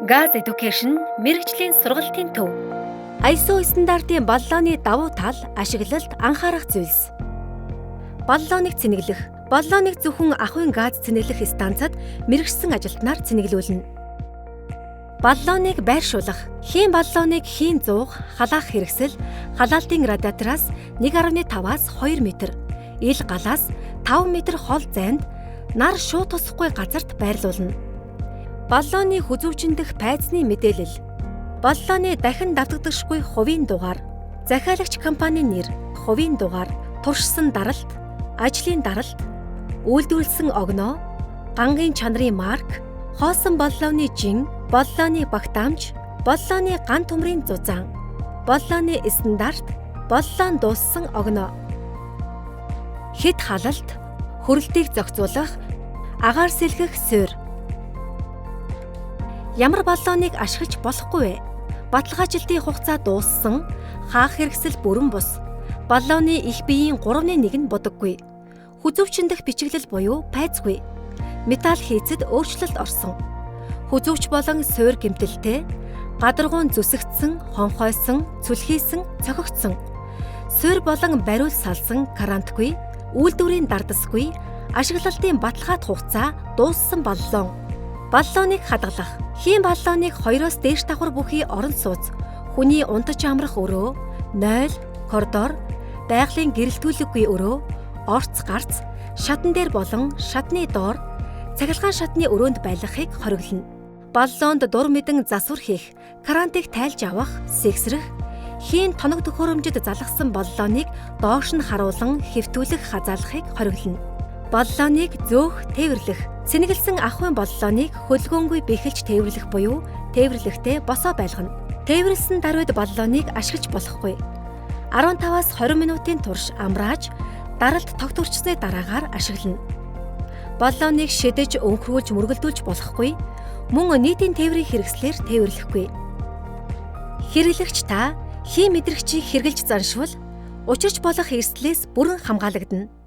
Gaz Education мэргэжлийн сургалтын төв. ISO стандартын баллооны давуу тал, ашиглалт анхаарах зүйлс. Баллооныг цэнэглэх. Баллооныг зөвхөн ахуйн газ цэнэглэх станцад мэргэжсэн ажилтнаар цэнэглүүлнэ. Баллооныг байршуулах. Хийн баллооныг хийн зуух, халаах хэрэгсэл халаалтын радиатораас 1.5-аас 2 м, ил галаас 5 м хол зайд нар шууд тусахгүй газарт байрлуулна. Баллооны хүзүүчин дэх пайзны мэдээлэл. Баллооны дахин давтагдахгүй хувийн дугаар, захиалагч компанийн нэр, хувийн дугаар, туршсан даралт, ажлын даралт, үйлдвэрлэсэн огноо, гангийн чанарын марк, хоосон баллооны жин, баллооны багтаамж, баллооны ган төмрийн зузаан, баллооны стандарт, баллоон дууссан огноо. Хэд халалт, хөрөлтийг зохицуулах, агаар сэлгэх суурь. Ямар баллооныг ашиглаж болохгүй вэ? Баталгаажилтын хугацаа дууссан, хаах хэрэгсэл бүрэн бус. Баллооны их биеийн 3/1 нь бодоггүй. Хүзүүчин дэх бичиглэл буюу пайзгүй. Металл хийцэд өөрчлөлт орсон. Хүзүүч болон суурь гэмтэлтэй, гадаргуун зүсэгдсэн, хонхойсон, цүлхийсэн, цохигдсон. Суурь болон бариул салсан, карантгүй, үйлдвэрийн дардасгүй, ашиглалтын баталгаат хугацаа дууссан баллоон. Баллооныг хадгалах. Хийн баллооныг 2-оос дээш давхар бүхий орон сууц, хүний унтаж амрах өрөө, нойл, коридор, байгалийн гэрэлтүүлэггүй өрөө, орц гарц, шатан дээр болон шатны доор, цахилгаан шатны өрөөнд байлгахыг хориглоно. Баллоонд дур мэдэн засвар хийх, карантыг тайлж авах, сэгсрэх, хийн тоног төхөөрөмжөд залгасан баллооныг доош нь харуулан хэвтүүлэх хазаалахыг хориглоно. Баллооныг зөөх, тээвэрлэх. Цэнэглэсэн ахуйн баллооныг хөлгөөнгүй бэхэлж тээвэрлэх буюу тээвэрлэхдээ босоо байлгана. Тээвэрлсэн даруйд баллооныг ашиглаж болохгүй. 15-аас 20 минутын турш амрааж, даралт тогтворчсны дараагаар ашиглана. Баллооныг шидэж, өнхрүүлж, мөргөлдүүлж болохгүй. Мөн нийтийн тээврийн хэрэгслээр тээвэрлэхгүй. Хэрэглэгч та хийн мэдрэгчийг хэрглэж заншвал учирч болох эрсдлээс бүрэн хамгаалагдана.